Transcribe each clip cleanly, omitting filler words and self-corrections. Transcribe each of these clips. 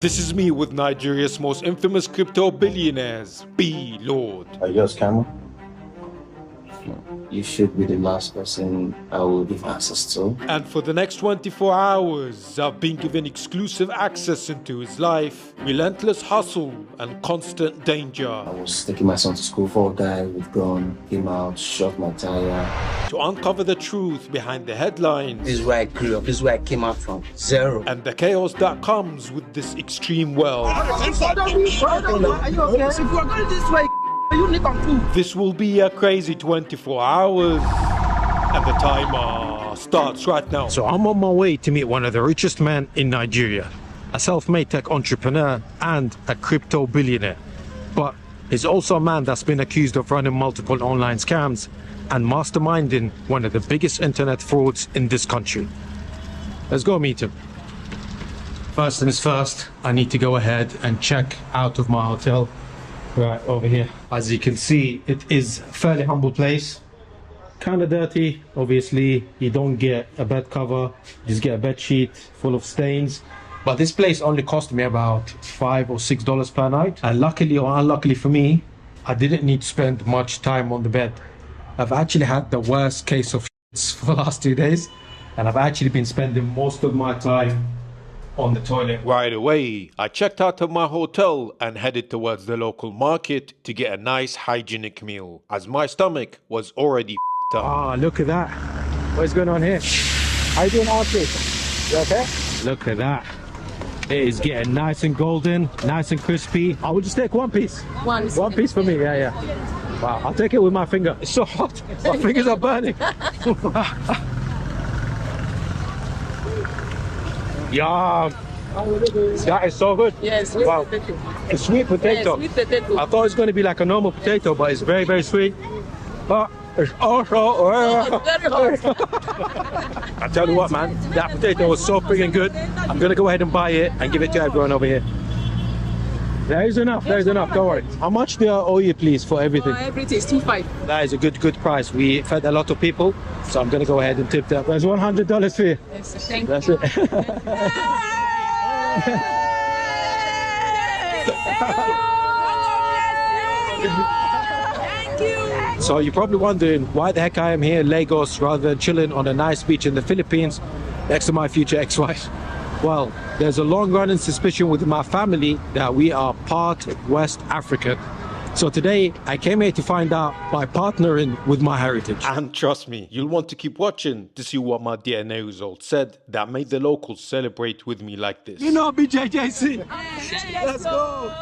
This is me with Nigeria's most infamous crypto billionaires, B Lord. Are you a scammer? You should be the last person I will give access to. And for the next 24 hours, I've been given exclusive access into his life, relentless hustle, and constant danger. I was taking my son to school for a guy with gun, came out, shot my tire. To uncover the truth behind the headlines. This is where I grew up, this is where I came out from. Zero. And the chaos that comes with this extreme wealth. Are you okay? If we're going this way, you need to move. This will be a crazy 24 hours. And the timer starts right now. So I'm on my way to meet one of the richest men in Nigeria, a self-made tech entrepreneur and a crypto billionaire. But he's also a man that's been accused of running multiple online scams and masterminding one of the biggest internet frauds in this country. Let's go meet him. First things first, I need to go ahead and check out of my hotel right over here. As you can see, it is a fairly humble place. Kind of dirty, obviously. You don't get a bed cover, you just get a bed sheet full of stains. But this place only cost me about $5 or $6 per night. And luckily or unluckily for me, I didn't need to spend much time on the bed. I've actually had the worst case of shits for the last 2 days, and I've actually been spending most of my time on the toilet. Right away, I checked out of my hotel and headed towards the local market to get a nice hygienic meal, as my stomach was already f***ed up. Ah, look at that. What's going on here? How you doing, Archie? You okay? Look at that. It is getting nice and golden, nice and crispy. I will just take one piece. One piece for me, yeah. Wow, I'll take it with my finger. It's so hot. My fingers are burning. Yum. That is so good. Yes, sweet wow. potato. A sweet potato. Yes, sweet potato. I thought it was going to be like a normal potato, but it's very, very sweet. But it's also... Very hot. I tell you what, man, that potato was so friggin' good. I'm going to go ahead and buy it and give it to everyone over here. There is enough, don't worry. How much do I owe you, please, for everything? Everything is 2.5. That is a good price. We fed a lot of people, so I'm going to go ahead and tip that. There's $100 for you. Yes, thank That's you. it. So you're probably wondering why the heck I am here in Lagos rather than chilling on a nice beach in the Philippines next to my future ex-wife. Well, there's a long-running suspicion within my family that we are part West African. So today, I came here to find out by partnering with my heritage. And trust me, you'll want to keep watching to see what my DNA results said that made the locals celebrate with me like this. You know BJJC. Let's go.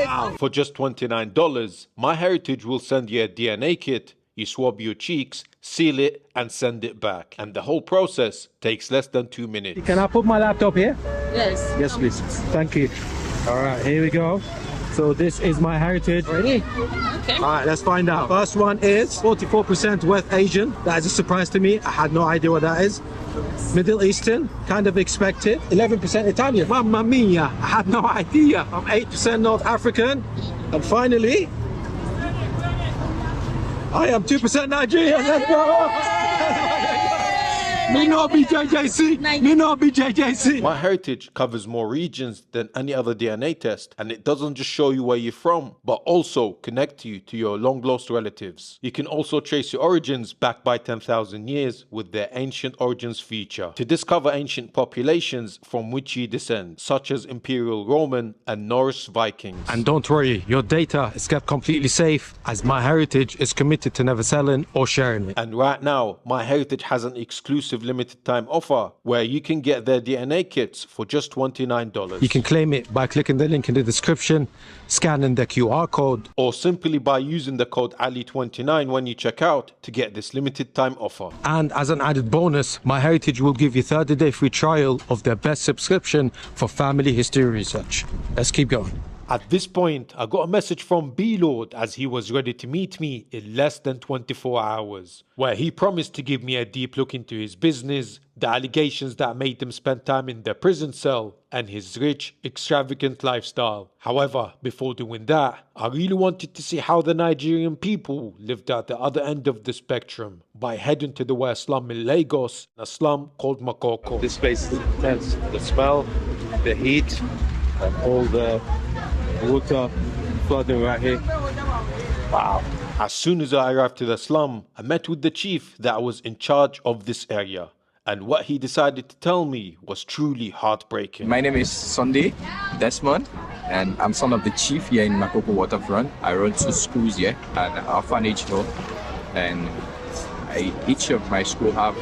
Wow. For just $29, my heritage will send you a DNA kit. You swab your cheeks, seal it, and send it back. And the whole process takes less than 2 minutes. Can I put my laptop here? Yes. Yes, please. Thank you. All right, here we go. So this is my heritage. Ready? Okay. All right, let's find out. First one is 44% West Asian. That is a surprise to me. I had no idea what that is. Middle Eastern, kind of expected. 11% Italian. Mamma mia, I had no idea. I'm 8% North African. And finally, I am 2% Nigerian. Let's go! Me no BJJC. Me no BJJC. My heritage covers more regions than any other DNA test, and it doesn't just show you where you're from, but also connect you to your long-lost relatives. You can also trace your origins back by 10,000 years with their ancient origins feature to discover ancient populations from which you descend, such as Imperial Roman and Norse Vikings. And don't worry, your data is kept completely safe, as my heritage is committed to never selling or sharing it. And right now, my heritage has an exclusive limited time offer where you can get their DNA kits for just $29. You can claim it by clicking the link in the description, scanning the QR code, or simply by using the code Ali29 when you check out to get this limited time offer. and as an added bonus, my heritage will give you 30-day free trial of their best subscription for family history research. Let's keep going. At this point, I got a message from B-Lord as he was ready to meet me in less than 24 hours, where he promised to give me a deep look into his business, the allegations that made him spend time in the prison cell, and his rich, extravagant lifestyle. However, before doing that, I really wanted to see how the Nigerian people lived at the other end of the spectrum by heading to the worst slum in Lagos, a slum called Makoko. This place is intense. The smell, the heat, And all the water flooding right here. Wow. As soon as I arrived to the slum, I met with the chief that was in charge of this area. And what he decided to tell me was truly heartbreaking. My name is Sunday Desmond, and I'm son of the chief here in Makoko Waterfront. I run 2 schools here at Orphanage Home, and each of my school have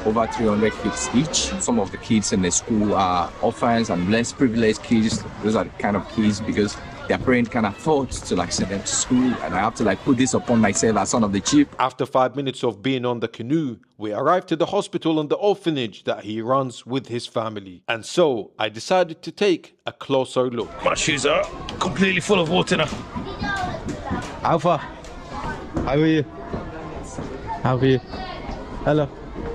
over 300 kids each. Some of the kids in the school are orphans and less privileged kids. Those are the kind of kids because their parents can afford to like send them to school, and I have to like put this upon myself as son of the chief. After 5 minutes of being on the canoe, we arrived to the hospital and the orphanage that he runs with his family. And so I decided to take a closer look. My shoes are completely full of water now. Alpha, how are you? How are you? Hello,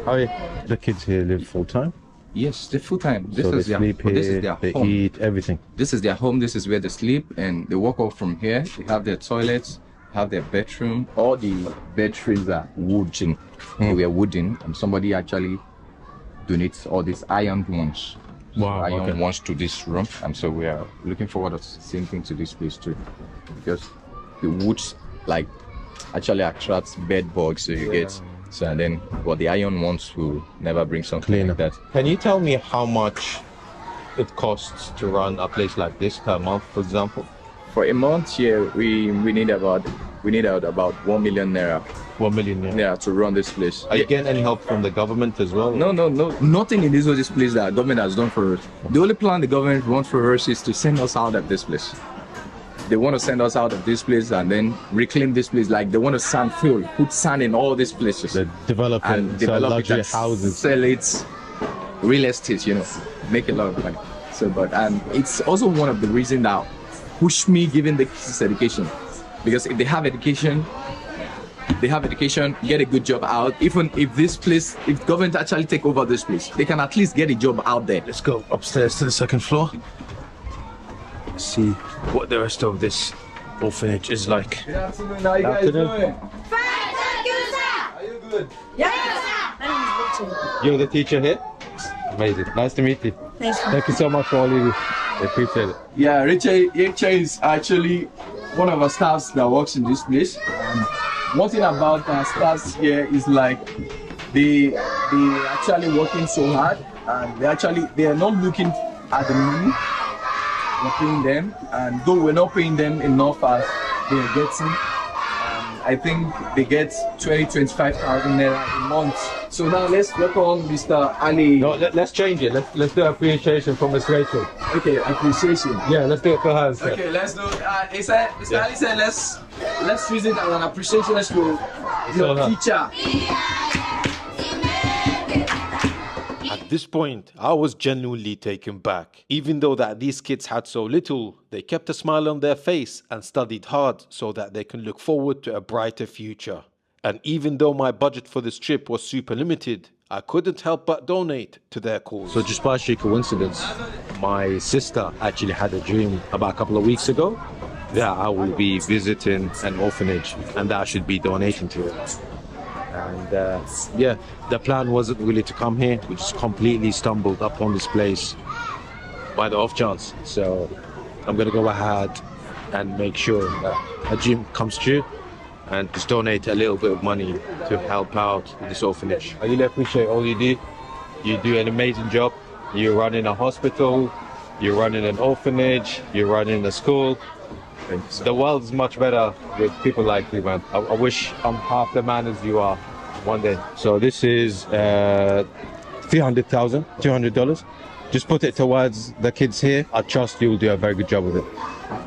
how are you? The kids here live full time? Yes, they're full time. This So is they their sleep here, this is their they home. eat, everything. This is their home. This is where they sleep, and they walk out from here. They have their toilets, have their bedroom. All the bed frames are wooden. They were wooden, and somebody actually donates all these iron ones. Wow, Iron okay. ones to this room, and so we are looking forward to the same thing to this place too, because the woods like actually attracts bed bugs, so you get. So and then, but the iron ones will never bring something Cleaner. like that. Can you tell me how much it costs to run a place like this per month, for example? For a month here, we need about 1 million naira. 1 million. Yeah. Yeah, to run this place. Are you getting any help from the government as well? No, nothing in this place that government has done for us. The only plan the government wants for us is to send us out of this place. They want to send us out of this place and then reclaim this place. Like they want to sand fill, put sand in all these places. They develop it, and sell develop luxury it, houses. sell it, real estate, make a lot of money. So, but and it's also one of the reasons that push me giving the kids education, because if they have education, get a good job out. Even if this place, if government actually take over this place, they can at least get a job out there. Let's go upstairs to the 2nd floor. See what the rest of this orphanage is like. Good afternoon, how you guys Afternoon. doing? Fine, thank you, sir. Are you good? Yes, sir. My name is Victor. You're the teacher here? Amazing. Nice to meet you. Thanks. Thank you so much for all you do. I appreciate it. Yeah, Richard is actually one of our staffs that works in this place. And one thing about our staffs here is like they actually working so hard, and they are not looking at the money we're paying them, and though we're not paying them enough as they're getting, I think they get 25,000 naira a month. So now let's welcome Mr. Ali. No, let's change it. Let's do appreciation for Miss Rachel. Okay, appreciation. Yeah, let's do it for her. Okay, let's do. He said, Mr. Ali said, let's use it as an appreciation to your teacher. At this point, I was genuinely taken back. Even though that these kids had so little, they kept a smile on their face and studied hard so that they can look forward to a brighter future. And even though my budget for this trip was super limited, I couldn't help but donate to their cause. So just by sheer coincidence, my sister actually had a dream about a couple of weeks ago that I will be visiting an orphanage and that I should be donating to it. And yeah, the plan wasn't really to come here. We just completely stumbled upon this place by the off chance. So I'm gonna go ahead and make sure that a dream comes true and just donate a little bit of money to help out with this orphanage. I really appreciate all you do. You do an amazing job. You're running a hospital, you're running an orphanage, you're running a school. The world is much better with people like you, man. I wish I'm half the man as you are one day. So this is $200,000. Just put it towards the kids here. I trust you'll do a very good job with it.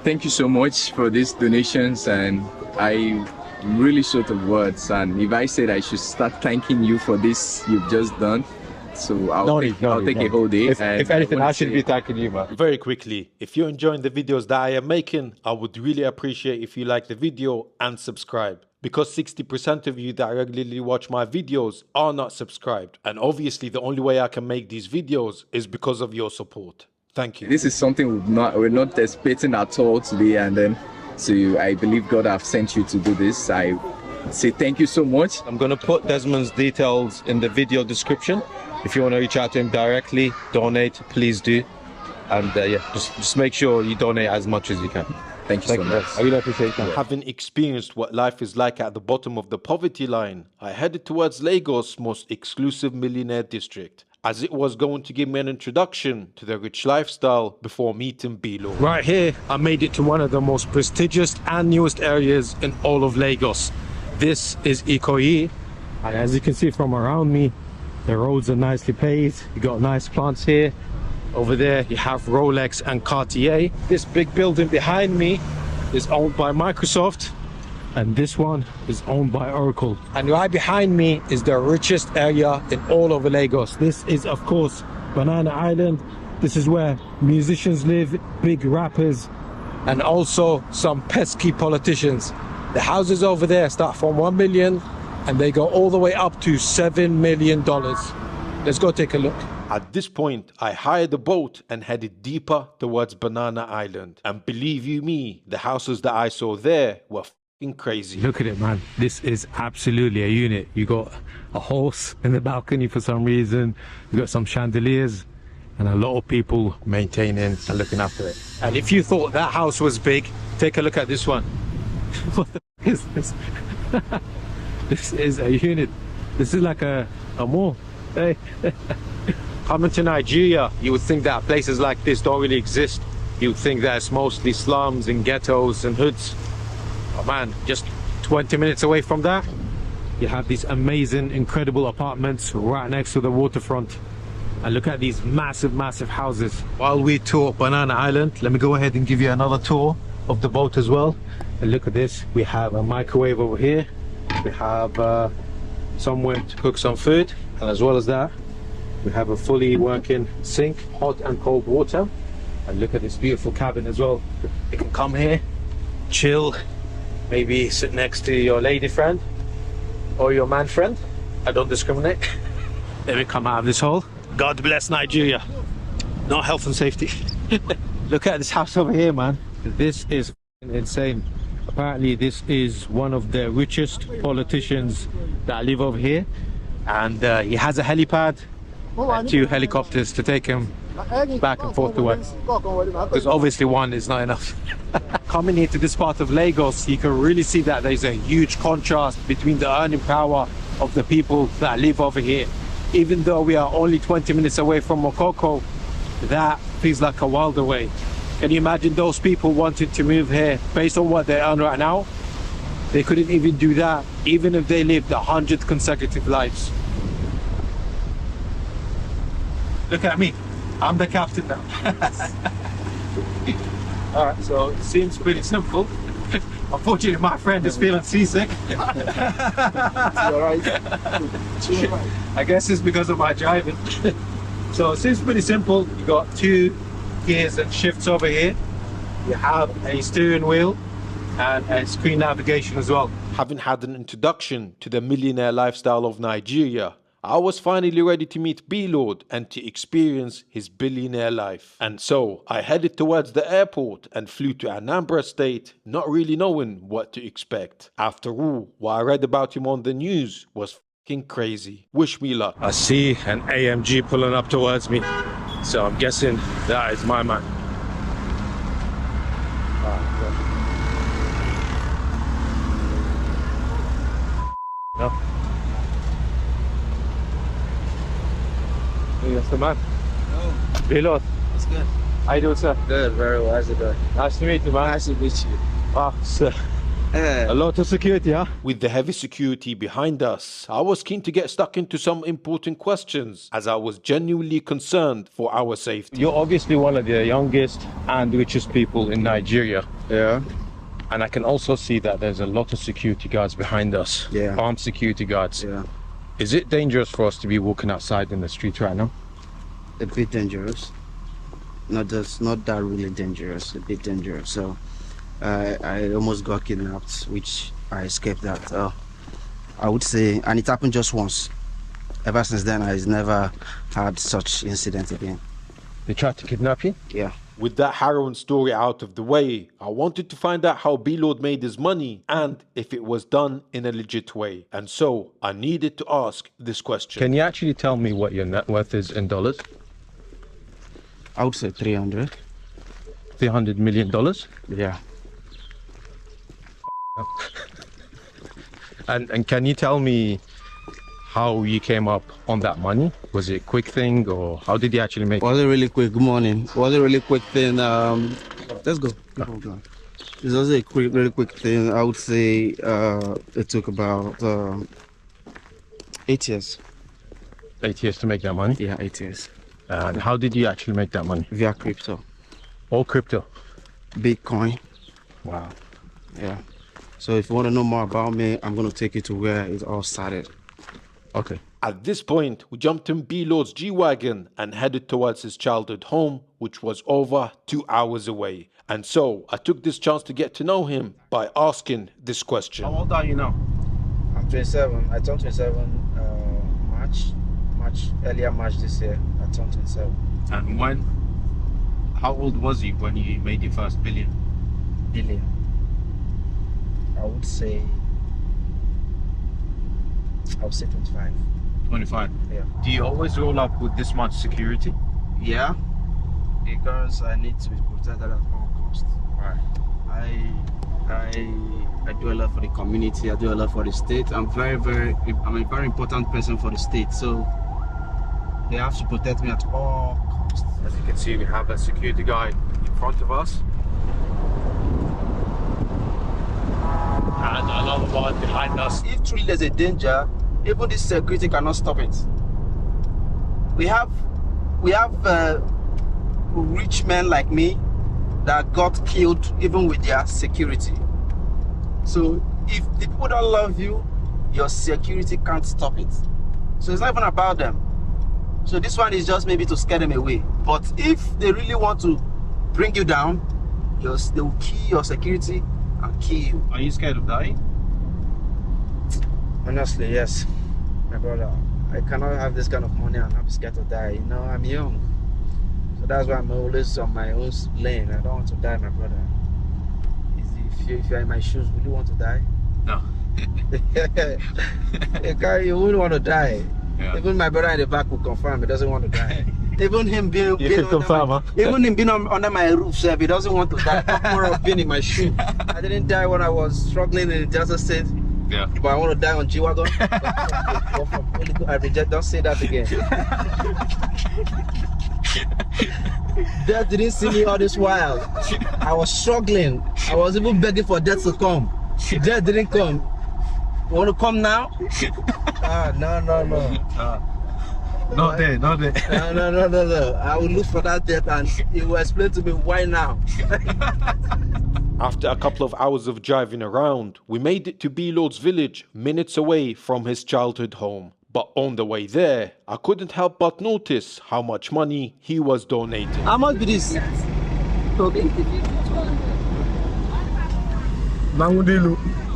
Thank you so much for these donations, and I really short of words. And if I said I should start thanking you for this you've just done, so I'll take a whole day. If anything, I should be thanking you, man. Very quickly, if you're enjoying the videos that I am making, I would really appreciate if you like the video and subscribe. Because 60% of you that regularly watch my videos are not subscribed. And obviously the only way I can make these videos is because of your support. Thank you. This is something we're not expecting at all today, and then so I believe God have sent you to do this. I say thank you so much. I'm gonna put Desmond's details in the video description. If you want to reach out to him directly, donate, please do. And yeah, just make sure you donate as much as you can. Thank you so much. I really appreciate that. Having experienced what life is like at the bottom of the poverty line, I headed towards Lagos' most exclusive millionaire district, as it was going to give me an introduction to the rich lifestyle before meeting Bilo. Right here, I made it to one of the most prestigious and newest areas in all of Lagos. This is Ikoyi, and as you can see from around me, the roads are nicely paved. You got nice plants here. Over there, you have Rolex and Cartier. This big building behind me is owned by Microsoft, and this one is owned by Oracle. And right behind me is the richest area in all of Lagos. This is, of course, Banana Island. This is where musicians live, big rappers, and also some pesky politicians. The houses over there start from 1 million and they go all the way up to $7 million. Let's go take a look. At this point, I hired a boat and headed deeper towards Banana Island. And believe you me, the houses that I saw there were f***ing crazy. Look at it, man. This is absolutely a unit. You got a horse in the balcony for some reason. You got some chandeliers and a lot of people maintaining and looking after it. And if you thought that house was big, take a look at this one. What the f is this? This is a unit. This is like a mall. Hey. Coming to Nigeria, you would think that places like this don't really exist. You would think that it's mostly slums and ghettos and hoods. Oh man, just 20 minutes away from that, you have these amazing, incredible apartments right next to the waterfront. And look at these massive, massive houses. While we tour Banana Island, let me go ahead and give you another tour of the boat as well. And look at this, we have a microwave over here. We have somewhere to cook some food, and as well as that, we have a fully working sink, hot and cold water. And look at this beautiful cabin as well. You can come here, chill, maybe sit next to your lady friend or your man friend. I don't discriminate. Let me come out of this hole. God bless Nigeria. No health and safety. Look at this house over here, man. This is insane. Apparently this is one of the richest politicians that live over here. And he has a helipad and 2 helicopters to take him back and forth to work, because obviously one is not enough. Coming here to this part of Lagos, you can really see that there's a huge contrast between the earning power of the people that live over here. Even though we are only 20 minutes away from Mokoko, that feels like a world away. Can you imagine those people wanting to move here based on what they earn right now? They couldn't even do that, even if they lived 100 consecutive lives. Look at me, I'm the captain now. All right, so it seems pretty simple. Unfortunately, my friend is feeling seasick. I guess it's because of my driving. So it seems pretty simple. You got 2 gears and shifts over here. You have a steering wheel and a screen navigation as well. Having had an introduction to the millionaire lifestyle of Nigeria, I was finally ready to meet B-Lord and to experience his billionaire life. And so I headed towards the airport and flew to Anambra State, not really knowing what to expect. After all, what I read about him on the news was f***ing crazy. Wish me luck. I see an AMG pulling up towards me, so I'm guessing that is my man. No. Hey, that's the man. Oh, B-Lord. it's good. How you doing, sir? Good, very well. How's it going? Nice to meet you, man. Nice to meet you. Wow, sir. A lot of security, huh? With the heavy security behind us, I was keen to get stuck into some important questions, as I was genuinely concerned for our safety. You're obviously one of the youngest and richest people in Nigeria. Yeah. And I can also see that there's a lot of security guards behind us. Yeah. Armed security guards. Yeah. Is it dangerous for us to be walking outside in the street right now? A bit dangerous. Not that really dangerous. A bit dangerous. So I almost got kidnapped, which I escaped that. I would say, and it happened just once. Ever since then, I've never had such incident again. They tried to kidnap you? Yeah. With that harrowing story out of the way, I wanted to find out how B-Lord made his money and if it was done in a legit way. And so I needed to ask this question. Can you actually tell me what your net worth is in dollars? I would say 300. $300 million. Yeah. And can you tell me how you came up on that money? Was it a quick thing, or how did you actually make it? Was it really quick? Good morning. Was it really quick thing? Let's go. It was a really quick thing. I would say it took about 8 years. 8 years to make that money? Yeah, 8 years. And how did you actually make that money? Via crypto. All crypto? Bitcoin. Wow. Yeah. So if you want to know more about me, I'm going to take you to where it all started. Okay. At this point, we jumped in B-Lord's G-Wagon and headed towards his childhood home, which was over 2 hours away. And so I took this chance to get to know him by asking this question. How old are you now? I'm 27. I turned 27 earlier March this year. I turned 27. And how old was you when you made your first billion? I would say 25. 25. Yeah. Do you always roll up with this much security? Yeah, because I need to be protected at all costs. Right. I do a lot for the community. I do a lot for the state. I'm a very important person for the state. So they have to protect me at all costs. As you can see, we have a security guy in front of us. And another one behind us. If truly there's a danger, even this security cannot stop it. We have rich men like me that got killed even with their security. So if the people don't love you, your security can't stop it. So it's not even about them. So this one is just maybe to scare them away. But if they really want to bring you down, they will kill your security and kill you. Are you scared of dying? Honestly, yes, my brother. I cannot have this kind of money and I'm scared to die. You know, I'm young. So that's why I'm always on my own lane. I don't want to die, my brother. If you're in my shoes, would you want to die? No. You wouldn't want to die. Yeah. Even my brother in the back will confirm he doesn't want to die. Even him being under my roof, sir, he doesn't want to die. Talk more of being in my shoe. I didn't die when I was struggling in the Delta State. Yeah. But I want to die on G-Wagon. I reject, don't say that again. Death didn't see me all this while. I was struggling. I was even begging for death to come. Death didn't come. You want to come now? No. Not there. No. I will look for that death and he will explain to me why now. After a couple of hours of driving around, we made it to B-Lord's village, minutes away from his childhood home. But on the way there, I couldn't help but notice how much money he was donating. How much be this? Okay.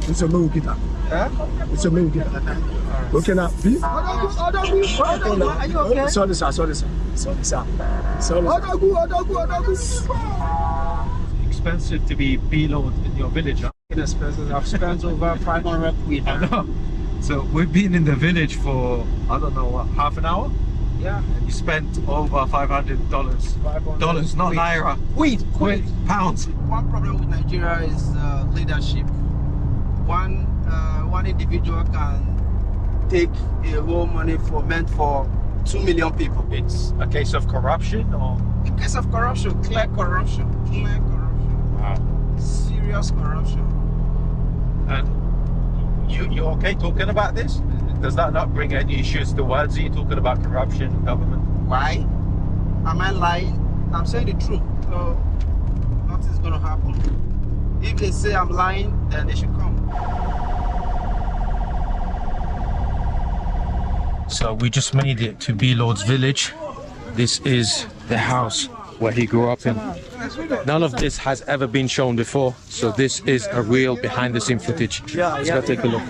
It's a movie guitar. It's a movie guitar. Okay now. Are you okay? Sorry, sir. Expensive to be B-Lord in your village, huh? Expenses. I've spent over 500 quid. I know. So we've been in the village for, I don't know, what, half an hour? Yeah. And you spent over $500. Dollars, not naira. Quid. Pounds. One problem with Nigeria is leadership. One individual can take a whole money meant for 2 million people. It's a case of corruption, or? A case of corruption, clear corruption. Wow. Serious corruption. And you okay talking about this? Does that not bring any issues towards you talking about corruption in government? Why? Am I lying? I'm saying the truth. So nothing's gonna happen. If they say I'm lying, then they should come. So we just made it to B-Lord's village. This is the house where he grew up in. None of this has ever been shown before, so this is a real behind-the-scene footage. Let's go take a look.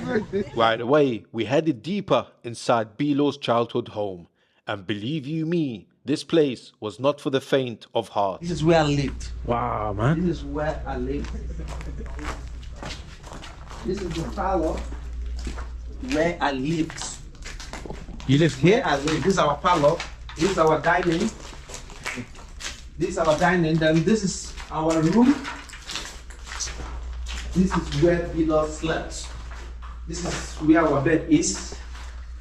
Right away, we headed deeper inside B-Lord's childhood home. And believe you me, this place was not for the faint of heart. This is where I lived. Wow, man. This is where I lived. This is the parlor where I lived. You live here? I live. This is our parlor. This is our dining. This is our dining. Then this is our room. This is where Beloved slept. This is where our bed is.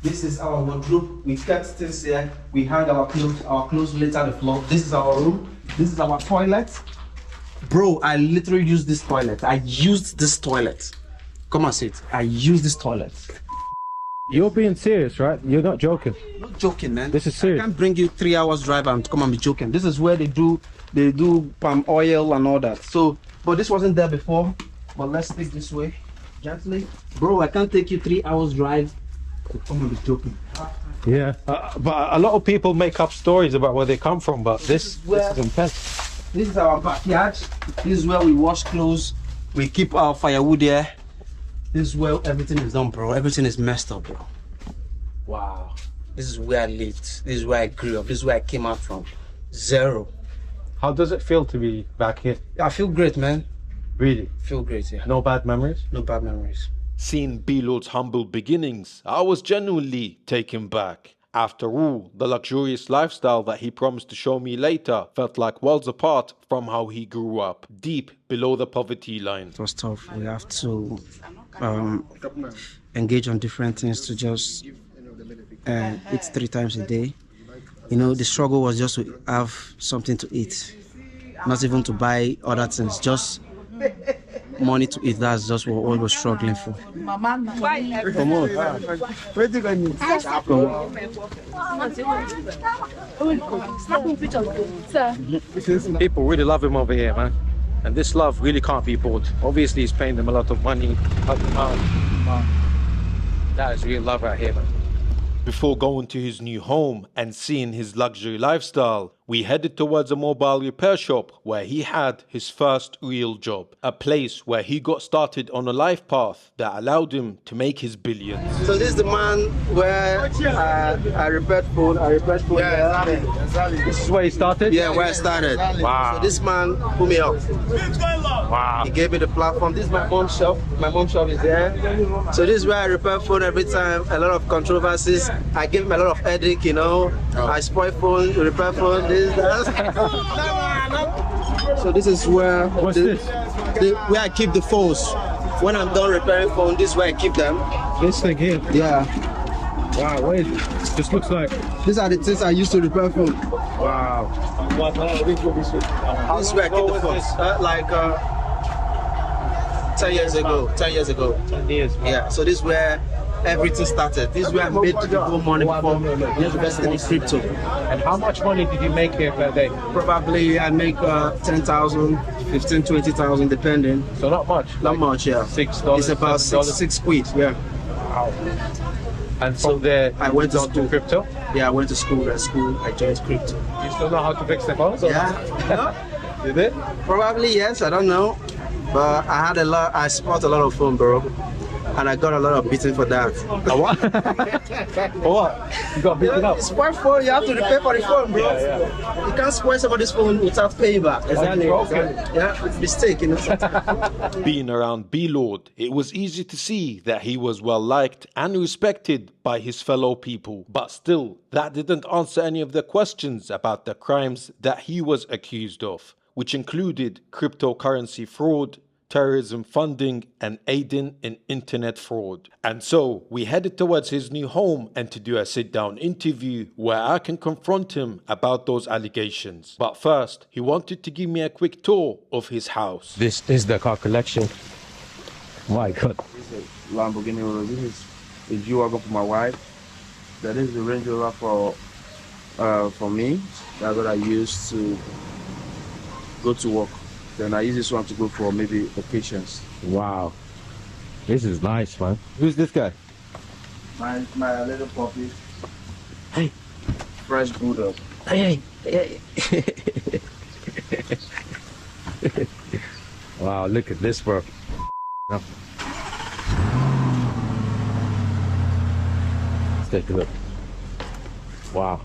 This is our wardrobe. We kept things here. We hang our clothes later on the floor. This is our room. This is our toilet. Bro, I literally used this toilet. I used this toilet. Come and see it. I used this toilet. You're being serious, right? You're not joking. Not joking, man. This is serious. I can't bring you 3 hours drive and come and be joking. This is where they do palm oil and all that. So, but this wasn't there before. But let's take this way, gently. Bro, I can't take you 3 hours drive to come and be joking. Yeah, but a lot of people make up stories about where they come from, but this is intense. This is our backyard. This is where we wash clothes. We keep our firewood there. This is where everything is done, bro. Everything is messed up, bro. Wow. This is where I lived. This is where I grew up. This is where I came out from. Zero. How does it feel to be back here? I feel great, man. Really? Feel great, yeah. No bad memories? No bad memories. Seeing B-Lord's humble beginnings, I was genuinely taken back. After all, the luxurious lifestyle that he promised to show me later felt like worlds apart from how he grew up, deep below the poverty line. It was tough. We have to engage on different things to just eat 3 times a day. You know, the struggle was just to have something to eat, not even to buy other things, just money to eat. That's just what we were struggling for. Come on. People really love him over here, man. And this love really can't be bought. Obviously, he's paying them a lot of money. That is real love right here, man. Before going to his new home and seeing his luxury lifestyle, we headed towards a mobile repair shop where he had his first real job. A place where he got started on a life path that allowed him to make his billions. So this is the man where I repaired phone. Yeah, exactly. This is where he started? Yeah, where I started. Wow. So this man put me up. Wow. He gave me the platform. This is my mom's shop. My mom's shop is there. So this is where I repair phone every time. A lot of controversies. I give him a lot of headache, you know. I spoil phone, repair phone, this, that. So this is where where I keep the phones. When I'm done repairing phone, this is where I keep them. This thing here? Yeah. Wow, what is it? This looks like... These are the things I used to repair phone. Wow. This is where I keep the phones. 10 years ago. 10 years ago. 10 years. Wow. Yeah, so this is where everything started. This is where I made people money before investing in crypto. And how much money did you make here per day? Probably I make 10,000, 15, 20,000 depending. So not much? Not much, yeah. $6? It's about six quid, yeah. Wow. And from there, I went to school. Crypto? Yeah, I went to school. At school, I joined crypto. You still know how to fix the phones? Yeah. You did? Probably yes, I don't know. But I spot a lot of phone, bro. And I got a lot of beating for that. What? For what? You got beaten up? Spoil phone, you have to repay for the phone, bro. Yeah. You can't spoil somebody's phone without paying back. Exactly. Yeah, it's a mistake, you know. Being around B-Lord, it was easy to see that he was well liked and respected by his fellow people. But still, that didn't answer any of the questions about the crimes that he was accused of, which included cryptocurrency fraud, terrorism funding, and aiding in internet fraud. And so we headed towards his new home and to do a sit-down interview where I can confront him about those allegations. But first, he wanted to give me a quick tour of his house. This is the car collection. My God. This is a Lamborghini Rover. This is a G-Wagon for my wife. That is the Range Rover for me. That's what I use to go to work. Then I use this one to go for maybe occasions. Wow. This is nice, man. Who's this guy? My little puppy. Hey. Fresh bulldog. Hey. Wow, look at this, bro. Let's take a look. Wow.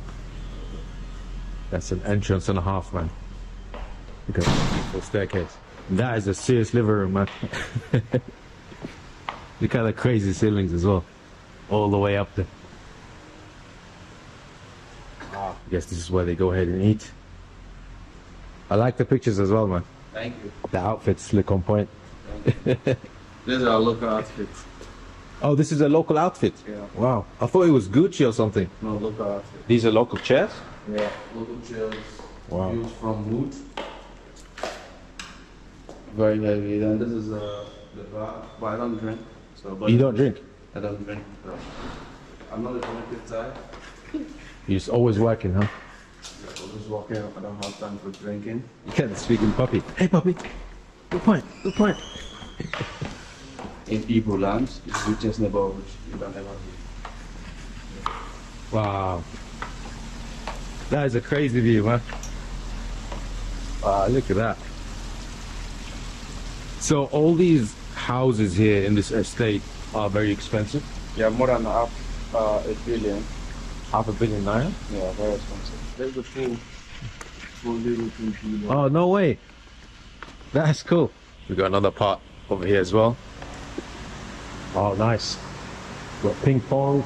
That's an entrance and a half, man. Look at the beautiful staircase. That is a serious living room, man. Look at the crazy ceilings as well. All the way up there. Wow. I guess this is where they go ahead and eat. I like the pictures as well, man. Thank you. The outfits look on point. This is our local outfit. Oh, this is a local outfit? Yeah. Wow. I thought it was Gucci or something. No, local outfit. These are local chairs? Yeah, local chairs. Wow. Built from wood. Very heavy. Then this is the bar, but I don't drink. So, but You don't drink? I don't drink. So. I'm not a drinking type. You're just always working, huh? I'm just walking. I don't have time for drinking. You can't speak in puppy. Hey, puppy. Good point. Good point. In Igbo land, it's the richest neighborhood you can ever be. Wow. That is a crazy view, man. Wow, look at that. So all these houses here in this estate are very expensive? Yeah, more than half a billion. $500 million naira? Yeah, very expensive. There's the pool. Pool, little pool. Oh, no way. That's cool. We got another part over here as well. Oh, nice. Got ping pong,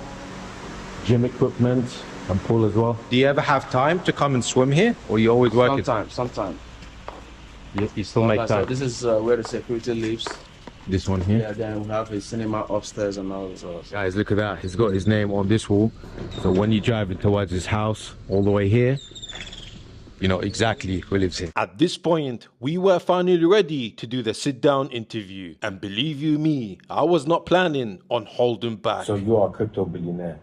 gym equipment, and pool as well. Do you ever have time to come and swim here, or you always working? Sometimes. You still make So time. this is where the security lives. This one here. Yeah, then we have a cinema upstairs and all so. Guys, look at that. He's got his name on this wall. So when you're driving towards his house, all the way here, you know exactly who lives here. At this point, we were finally ready to do the sit-down interview. And believe you me, I was not planning on holding back. So you are a crypto billionaire.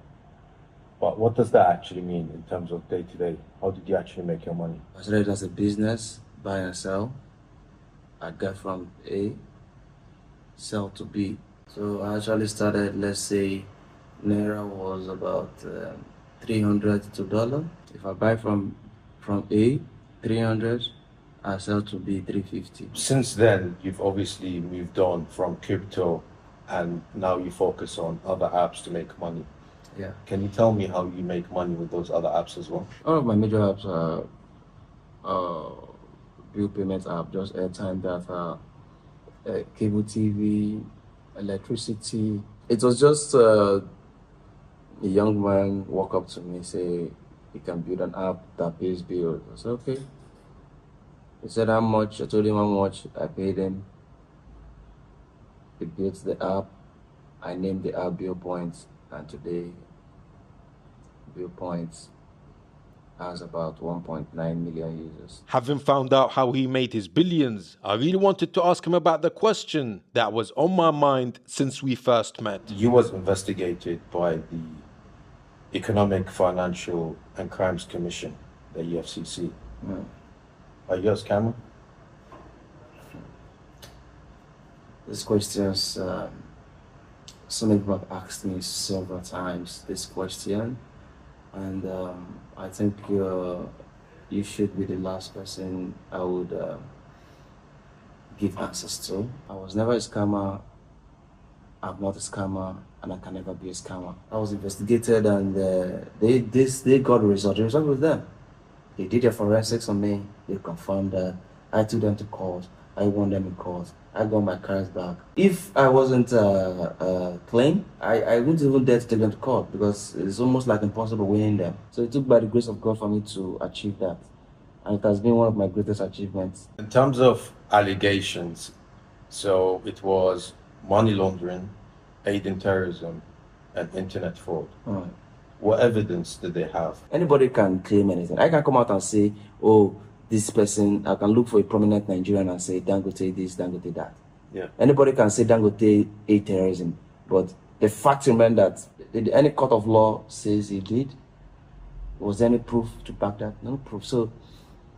But what does that actually mean in terms of day-to-day? How did you actually make your money? I started as a business, buy and sell. I got from A, sell to B. So I actually started, let's say, Naira was about 300 to dollar. If I buy from A, 300, I sell to B, 350. Since then, you've obviously moved on from crypto and now you focus on other apps to make money. Yeah. Can you tell me how you make money with those other apps as well? All of my major apps are bill payment app, just airtime, data, cable TV, electricity. It was just a young man walk up to me, say he can build an app that pays bills. I said, okay. He said how much, I told him how much, I paid him. He built the app, I named the app Bill Points, and today Bill Points has about 1.9 million users. Having found out how he made his billions, I really wanted to ask him about the question that was on my mind since we first met. You was investigated by the Economic, Financial and Crimes Commission, the EFCC. Are you a scammer? These questions, so many people have asked me several times this question, and I think you should be the last person I would give answers to. I was never a scammer, I'm not a scammer, and I can never be a scammer. I was investigated and they got a result. The result was them. They did their forensics on me, they confirmed that. I took them to court, I won them in court. I got my cars back. If I wasn't claimed, I wouldn't even dare to take them to court because it's almost like impossible winning them. So it took by the grace of God for me to achieve that. And it has been one of my greatest achievements. In terms of allegations, so it was money laundering, aiding terrorism, and internet fraud. What evidence did they have? Anybody can claim anything. I can come out and say, oh, this person, I can look for a prominent Nigerian and say, Dangote this, Dangote that. Yeah. Anybody can say Dangote ate terrorism, but the fact remains that did any court of law says he did? Was there any proof to back that? No proof. So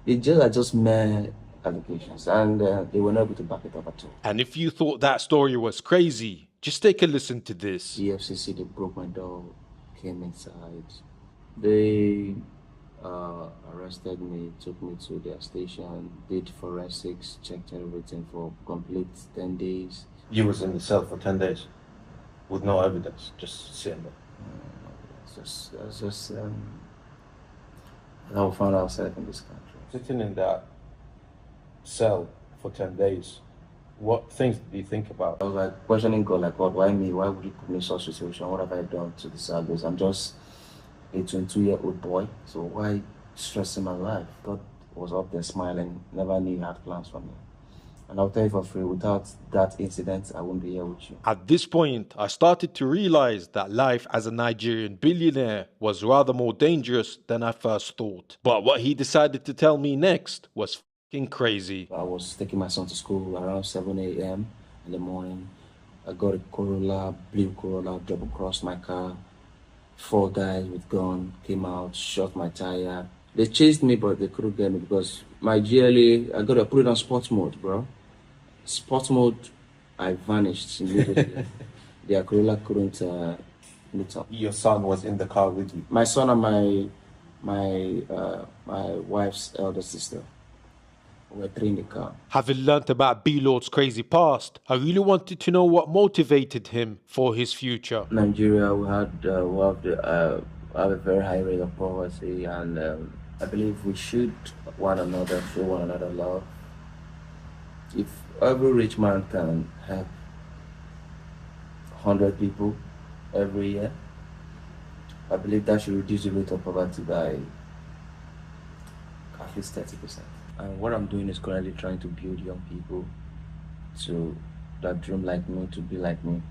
it just mere allegations, and they were not able to back it up at all. And if you thought that story was crazy, just take a listen to this. The EFCC, they broke my door, came inside. They arrested me, took me to their station, did forensics, checked everything for complete 10 days. You was in the cell for 10 days with no evidence, just sitting there. That's just how we found ourselves in this country. Sitting in that cell for 10 days, what things did you think about? I was like questioning God, like, God, why me? Why would you put me in such a situation? What have I done to deserve this? I'm just a 22-year-old boy, so why stressing my life? God was up there smiling, never knew he had plans for me. And I'll tell you for free, without that incident, I wouldn't be here with you. At this point, I started to realize that life as a Nigerian billionaire was rather more dangerous than I first thought. But what he decided to tell me next was fucking crazy. I was taking my son to school around 7 a.m. in the morning. I got a Corolla, blue Corolla, double crossed my car. 4 guys with gun came out, shot my tire. They chased me, but they couldn't get me because my GLA, I got to put it on sports mode, bro. Sports mode, I vanished immediately. The Corolla couldn't meet up. Your son was in the car with you? My son and my wife's elder sister were 3 in the car. Having learnt about B-Lord's crazy past, I really wanted to know what motivated him for his future. Nigeria, we have a very high rate of poverty, and I believe we should one another, show one another love. If every rich man can help 100 people every year, I believe that should reduce the rate of poverty by at least 30%. And what I'm doing is currently trying to build young people to that dream like me, to be like me.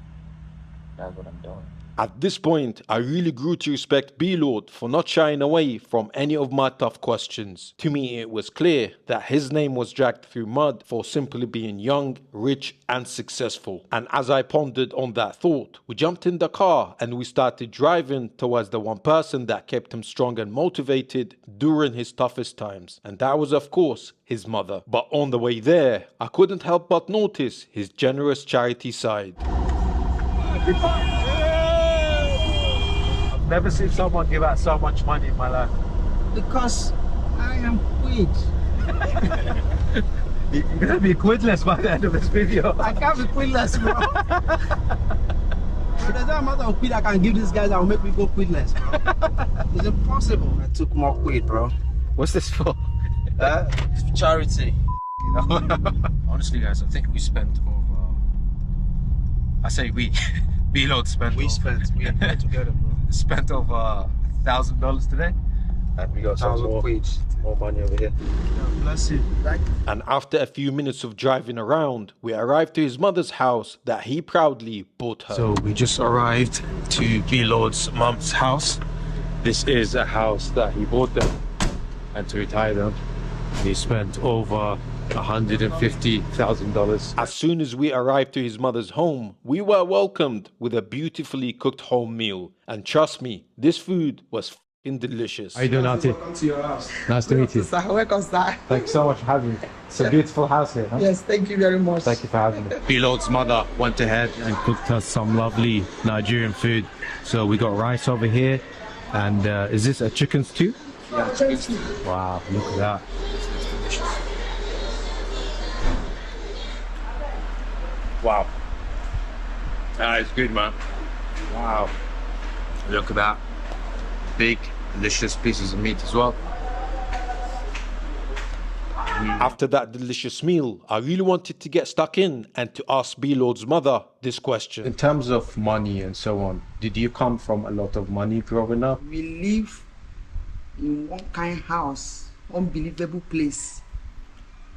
That's what I'm doing. At this point, I really grew to respect B-Lord for not shying away from any of my tough questions. To me, it was clear that his name was dragged through mud for simply being young, rich, and successful. And as I pondered on that thought, we jumped in the car and we started driving towards the one person that kept him strong and motivated during his toughest times. And that was, of course, his mother. But on the way there, I couldn't help but notice his generous charity side. Never seen someone give out so much money in my life. Because I am quid. You're gonna be quidless by the end of this video. I can't be quidless, bro. There's no amount of quid I can give these guys that will make me go quidless, bro. It's impossible. I took more quid, bro. What's this for? It's for charity. Honestly, guys, I think we spent over. I say we. B-Lord spent. We spent together, bro. Spent over $1,000 today, and we got some more money over here. God bless you. And after a few minutes of driving around, we arrived to his mother's house that he proudly bought her. So we just arrived to B-Lord's mum's house. This is a house that he bought them, and to retire them, he spent over $150,000. As soon as we arrived to his mother's home, we were welcomed with a beautifully cooked home meal. And trust me, this food was f***ing delicious. How you doing, Auntie? Welcome to your house. Nice to meet you. Welcome, sir. Thanks so much for having me. It's a beautiful house here, huh? Yes, thank you very much. Thank you for having me. B-Lord's mother went ahead and cooked us some lovely Nigerian food. So we got rice over here, and is this a chicken stew? Yeah, chicken stew. Wow, look at that. Wow. That is good, man. Wow. Look at that. Big, delicious pieces of meat as well. After that delicious meal, I really wanted to get stuck in and to ask B-Lord's mother this question. In terms of money and so on, did you come from a lot of money growing up? We live in one kind house, unbelievable place.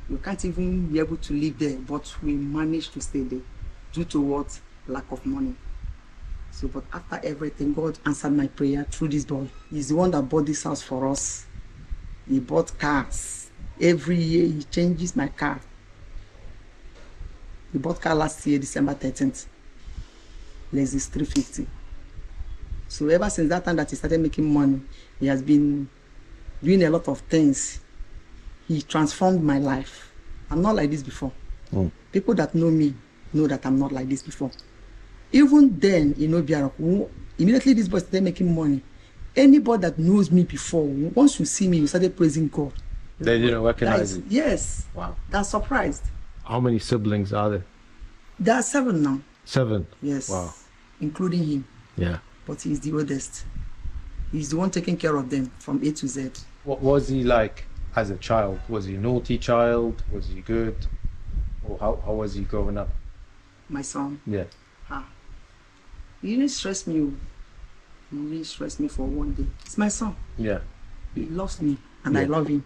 You can't even be able to live there, but we managed to stay there due to what? Lack of money. So, but after everything, God answered my prayer through this boy. He's the one that bought this house for us. He bought cars. Every year he changes my car. He bought car last year, December 13th. Lexus 350. So ever since that time that he started making money, he has been doing a lot of things. He transformed my life. I'm not like this before. People that know me know that I'm not like this before. Even then, you know, immediately this boy started making money. Anybody that knows me before, once you see me, you started praising God. They didn't recognize you? Yes. Wow. They're surprised. How many siblings are there? There are 7 now. 7? Yes. Wow. Including him. Yeah. But he's the oldest. He's the one taking care of them from A to Z. What was he like as a child? Was he a naughty child? Was he good? Or how was he growing up? My son. Yeah. He didn't stress me. He didn't stress me for one day. It's my son. Yeah. He loves me and I Yeah. love him.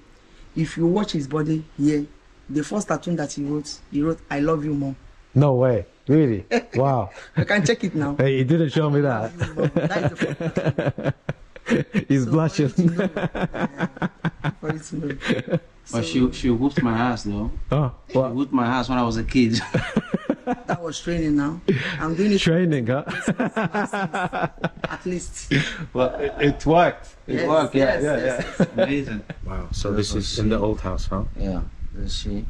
If you watch his body here, the first tattoo that he wrote, "I love you, mom." No way. Really? Wow. You can check it now. Hey, he didn't show me that. That is the first. He's So blushing. For you to know. For you to know. But she whooped my ass though. Oh, She what? whooped my ass when I was a kid. That was training now. I'm doing it Training, huh? at least. Well, it worked. It worked, yeah. yes. Amazing. Wow. So this is in the old house, huh? Yeah, this is she.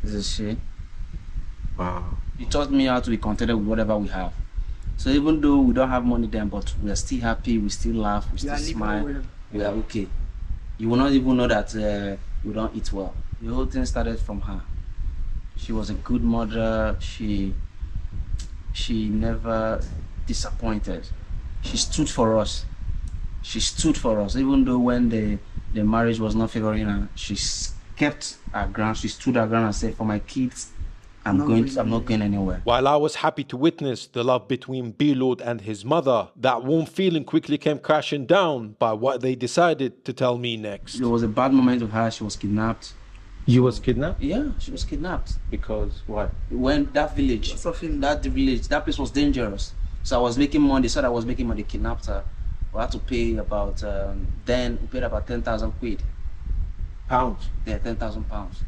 This is she. Wow. He taught me how to be contented with whatever we have. So even though we don't have money then, but we are still happy, we still laugh, we You still are living smile, well. we are okay. You will not even know that we don't eat well. The whole thing started from her. She was a good mother. She never disappointed. She stood for us. She stood for us, even though when the marriage was not favoring her, she kept her ground. She stood her ground and said, "For my kids, I'm not going anywhere." While I was happy to witness the love between B-Lord and his mother, that warm feeling quickly came crashing down by what they decided to tell me next. There was a bad moment with her. She was kidnapped. You was kidnapped? Yeah, she was kidnapped. Because why? When that village, that place was dangerous. So I was making money. They said I was making money. They kidnapped her. We had to pay about then we paid about 10,000 quid. Pounds. Yeah, 10,000 pounds.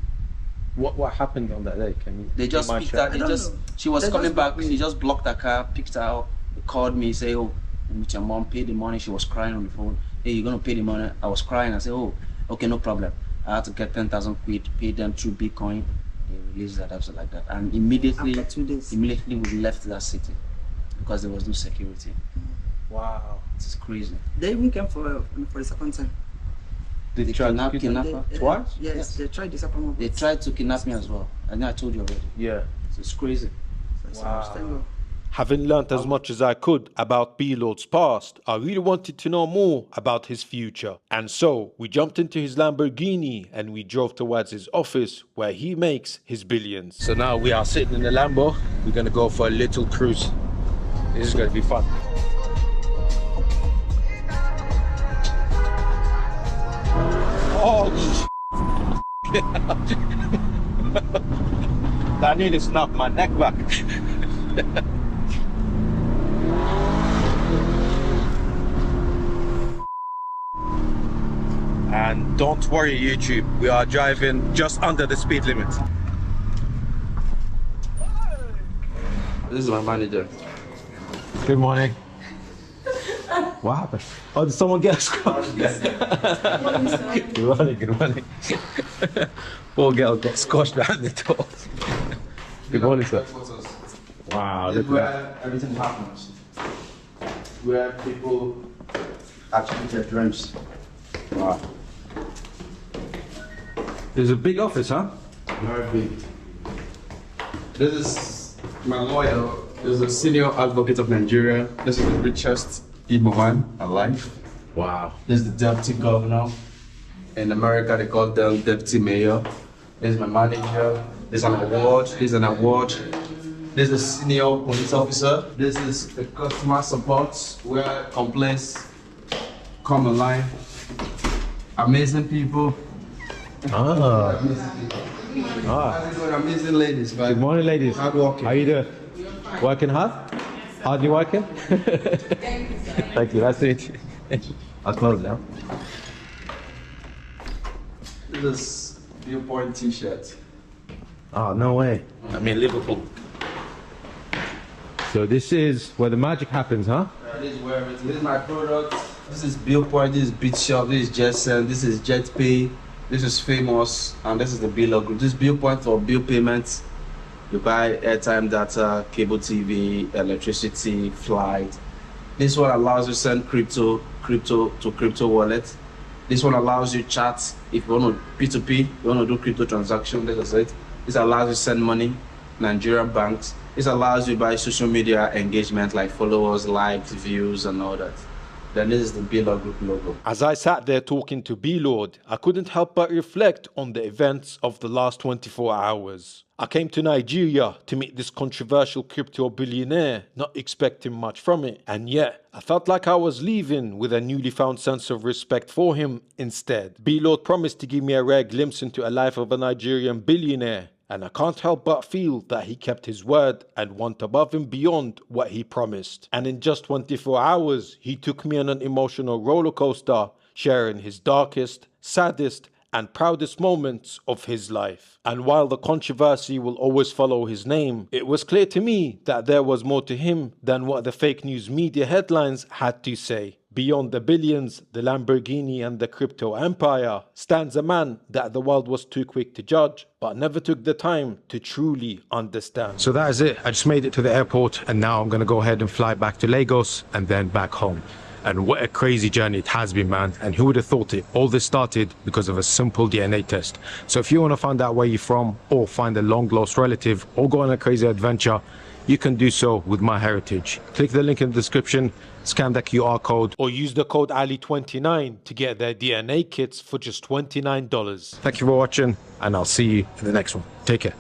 What happened on that day? Can you? They just picked her. She was coming back. She just blocked her car, picked her up, called me, say, "Oh, with your mom, pay the money." She was crying on the phone. "Hey, you're gonna pay the money?" I was crying. I said, "Oh, okay, no problem." I had to get 10,000 quid, pay them through Bitcoin. They released that after like that, and immediately, After 2 days. immediately we left that city because there was no security. Wow. It's crazy. They even came for the second time. Did They you try to kidnap kidnap her They- twice. Yes, they tried the second one. They tried to kidnap me as well. I think I told you already. Yeah. So it's crazy. Wow. Having learnt as much as I could about B-Lord's past, I really wanted to know more about his future. And so, we jumped into his Lamborghini and we drove towards his office where he makes his billions. So now we are sitting in the Lambo. We're gonna go for a little cruise. This is gonna be fun. Oh, I nearly snapped my neck back. And don't worry, YouTube, we are driving just under the speed limit. This is my manager. Good morning. What happened? Oh, did someone get a scratch? Good morning, good morning. Poor girl got squashed behind the door. Good morning, sir. Wow, look at that. Where everything happens. Where people actually get dreams. Wow. There's a big office, huh? Very big. This is my lawyer. This is a senior advocate of Nigeria. This is the richest Igbo man alive. Wow. This is the deputy governor. In America, they call them deputy mayor. This is my manager. This is an award. This is an award. This is a senior police officer. This is the customer support where complaints come alive. Amazing people. Ah. How's it going? Amazing ladies, man. Good morning, ladies. Hard working. How you doing? Working hard? Hardly working? Thank you. Nice to meet you. I'll close now. This is Viewpoint t-shirt. Oh, no way. I'm in Liverpool. So this is where the magic happens, huh? This is where everything. This is my product. This is Viewpoint. This is Beat Shop. This is Jetson. This is JetPay. This is Famous. And this is the Bill Group. This is Viewpoint for bill payments. You buy airtime, data, cable TV, electricity, flight. This one allows you to send crypto to crypto wallet. This one allows you chat if you want to P2P, you want to do crypto transaction, this is it. This allows you to send money, Nigerian banks. This allows you by social media engagement like followers, likes, views, and all that. Then this is the Billionaire Group logo. As I sat there talking to B-Lord, I couldn't help but reflect on the events of the last 24 hours. I came to Nigeria to meet this controversial crypto billionaire, not expecting much from it. And yet, I felt like I was leaving with a newly found sense of respect for him instead. B-Lord promised to give me a rare glimpse into a life of a Nigerian billionaire. And I can't help but feel that he kept his word and went above and beyond what he promised. And in just 24 hours, he took me on an emotional roller coaster, sharing his darkest, saddest, and proudest moments of his life. And while the controversy will always follow his name, it was clear to me that there was more to him than what the fake news media headlines had to say. Beyond the billions, the Lamborghini and the crypto empire stands a man that the world was too quick to judge, but never took the time to truly understand. So that is it. I just made it to the airport and now I'm going to go ahead and fly back to Lagos and then back home. And what a crazy journey it has been, man. And who would have thought it? All this started because of a simple DNA test. So if you want to find out where you're from or find a long lost relative or go on a crazy adventure, you can do so with MyHeritage. Click the link in the description, scan the QR code, or use the code Ali29 to get their DNA kits for just $29. Thank you for watching and I'll see you in the next one. Take care.